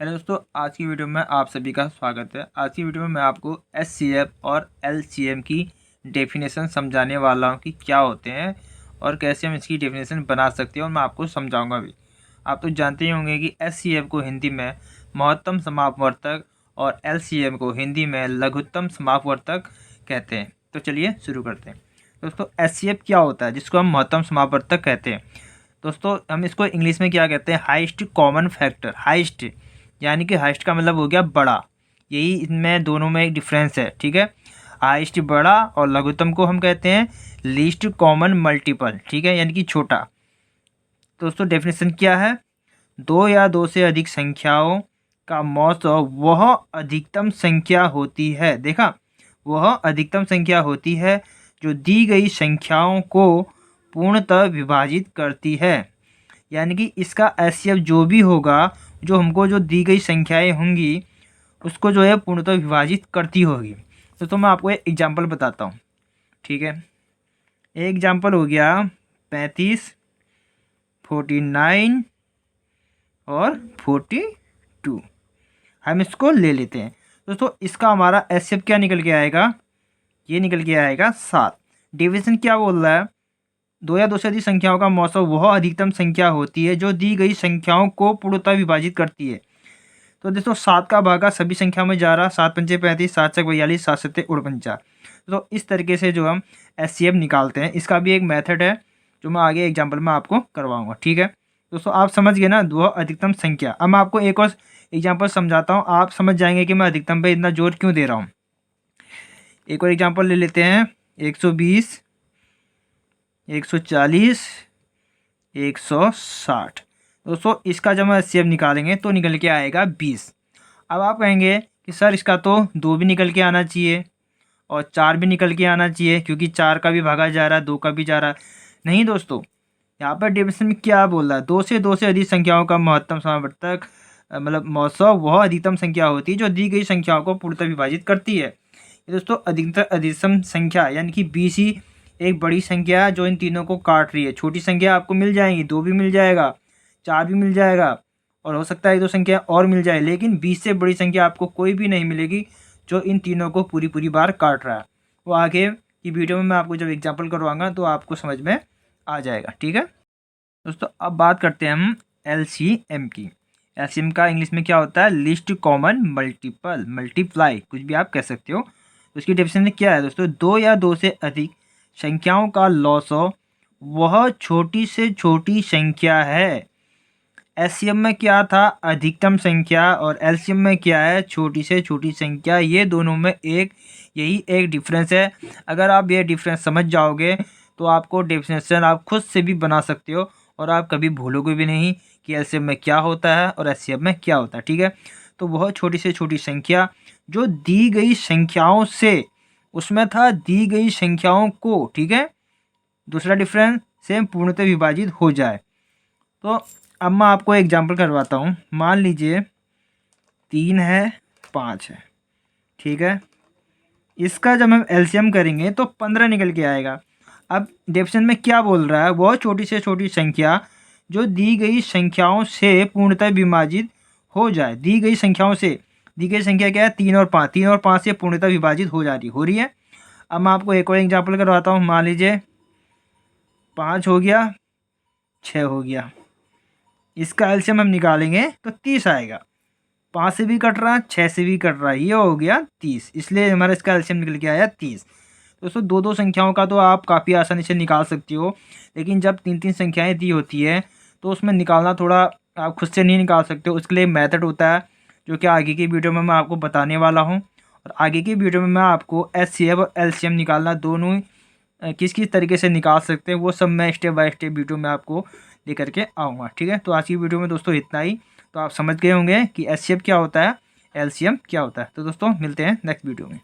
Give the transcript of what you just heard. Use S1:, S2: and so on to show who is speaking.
S1: Hello दोस्तों, आज की वीडियो में आप सभी का स्वागत है। आज की वीडियो में मैं आपको एचसीएफ और एलसीएम की डेफिनेशन समझाने वाला हूं कि क्या होते हैं और कैसे हम इसकी डेफिनेशन बना सकते हैं, और मैं आपको समझाऊंगा भी। आप तो जानते ही होंगे कि एचसीएफ को हिंदी में महत्तम समापवर्तक और एलसीएम को हिंदी में लघुत्तम समापवर्तक कहते हैं। तो चलिए शुरू करते हैं। दोस्तों, एचसीएफ क्या होता है जिसको हम महत्तम समापवर्तक कहते हैं? दोस्तों, हम इसको इंग्लिश में क्या कहते हैं? Highest common factor. हाईएस्ट यानी कि हाईएस्ट का मतलब हो गया बड़ा। यही इनमें दोनों में एक डिफरेंस है, ठीक है। हाईएस्ट बड़ा और लघुत्तम को हम कहते हैं लीस्ट कॉमन मल्टीपल, ठीक है, यानी कि छोटा। दोस्तों, डेफिनेशन क्या है? दो या दो से अधिक संख्याओं का मौसम वह अधिकतम संख्या होती है। देखा, वह अधिकतम संख्या होती है जो दी गई संख्याओं को पूर्णतः विभाजित करती है। यानी कि इसका एचसीएफ जो भी होगा, जो हमको जो दी गई संख्याएं होंगी उसको जो है पूर्णतः विभाजित करती होगी। तो मैं आपको एक एग्जांपल बताता हूँ, ठीक है। एक एग्जांपल हो गया 35, 49 और 42। हम इसको ले लेते हैं। दोस्तों, इसका हमारा एचसीएफ क्या निकल के आएगा? ये निकल के आएगा 7। डिवीजन क्या बोल रहा है? दो या दो से अधिक संख्याओं का मौसम वह अधिकतम संख्या होती है जो दी गई संख्याओं को पूर्णतः विभाजित करती है। तो दोस्तों, 7 का भागा सभी संख्या में जा रहा, 7 पंचे 35, 7 छक 42, 7 सत्ते 49। तो इस तरीके से जो हम एचसीएफ निकालते हैं, इसका भी एक मेथड है जो मैं आगे एग्जाम्पल में आपको करवाऊंगा, ठीक है। दोस्तों, आप समझ गए ना वह अधिकतम संख्या। अब मैं आपको एक और एग्जाम्पल समझाता हूँ, आप समझ जाएंगे कि मैं अधिकतम पे इतना जोर क्यों दे रहा हूँ। एक और एग्जाम्पल ले लेते हैं। 120, 140, 160। दोस्तों, इसका जब हम एचसीएफ निकालेंगे तो निकल के आएगा 20। अब आप कहेंगे कि सर इसका तो 2 भी निकल के आना चाहिए और 4 भी निकल के आना चाहिए, क्योंकि 4 का भी भागा जा रहा है, 2 का भी जा रहा है। नहीं दोस्तों, यहाँ पर डेफिनेशन में क्या बोल रहा है? दो से अधिक संख्याओं का महत्तम समावर्तक मतलब मौसम वह अधिकतम संख्या होती है जो दी गई संख्याओं को पूर्णतः विभाजित करती है। ये दोस्तों अधिकतम संख्या यानी कि 20 ही एक बड़ी संख्या है जो इन तीनों को काट रही है। छोटी संख्या आपको मिल जाएंगी, 2 भी मिल जाएगा, 4 भी मिल जाएगा, और हो सकता है 1-2 संख्या और मिल जाए, लेकिन 20 से बड़ी संख्या आपको कोई भी नहीं मिलेगी जो इन तीनों को पूरी बार काट रहा है। वो आगे की वीडियो में मैं आपको जब एग्जाम्पल करवाऊंगा तो आपको समझ में आ जाएगा, ठीक है। दोस्तों, अब बात करते हैं हम एलसीएम की। एलसीएम का इंग्लिश में क्या होता है? लिस्ट कॉमन मल्टीपल, मल्टीप्लाई, कुछ भी आप कह सकते हो। तो इसकी डेफिनेशन क्या है दोस्तों? दो या दो से अधिक संख्याओं का लॉसो वह छोटी से छोटी संख्या है। एचसीएम में क्या था? अधिकतम संख्या, और एलसीएम में क्या है? छोटी से छोटी संख्या। ये दोनों में यही एक डिफरेंस है। अगर आप ये डिफरेंस समझ जाओगे तो आपको डेफिनेशन आप खुद से भी बना सकते हो, और आप कभी भूलोगे भी नहीं कि एलसीएम में क्या होता है और एचसीएम में क्या होता है, ठीक है। तो वह छोटी से छोटी संख्या जो दी गई संख्याओं से, उसमें था दी गई संख्याओं को, ठीक है। दूसरा डिफरेंस से पूर्णतः विभाजित हो जाए। तो अब मैं आपको एग्जांपल करवाता हूँ। मान लीजिए 3 है, 5 है, ठीक है। इसका जब हम एलसीएम करेंगे तो 15 निकल के आएगा। अब डेफिनेशन में क्या बोल रहा है? वह छोटी से छोटी संख्या जो दी गई संख्याओं से पूर्णतः विभाजित हो जाए। दी गई संख्याओं से, दी गई संख्या क्या है? 3 और 5, 3 और 5 से पूर्णतः विभाजित हो रही है। अब मैं आपको एक और एग्जाम्पल करवाता हूँ। मान लीजिए 5 हो गया, 6 हो गया। इसका एलसीएम हम निकालेंगे तो 30 आएगा। 5 से भी कट रहा, 6 से भी कट रहा, ये हो गया 30, इसलिए हमारा इसका एलसीएम निकल के आया 30। दोस्तों, दो संख्याओं का तो आप काफ़ी आसानी से निकाल सकते हो, लेकिन जब 3 संख्याएं दी होती है तो उसमें निकालना थोड़ा आप खुद से नहीं निकाल सकते हो। उसके लिए मेथड होता है जो कि आगे की वीडियो में मैं आपको बताने वाला हूँ। और आगे की वीडियो में मैं आपको एचसीएफ और एलसीएम निकालना दोनों किस किस तरीके से निकाल सकते हैं वो सब मैं स्टेप बाय स्टेप वीडियो में आपको लेकर के आऊँगा, ठीक है। तो आज की वीडियो में दोस्तों इतना ही। तो आप समझ गए होंगे कि एचसीएफ क्या होता है, एलसीएम क्या होता है। तो दोस्तों, मिलते हैं नेक्स्ट वीडियो में।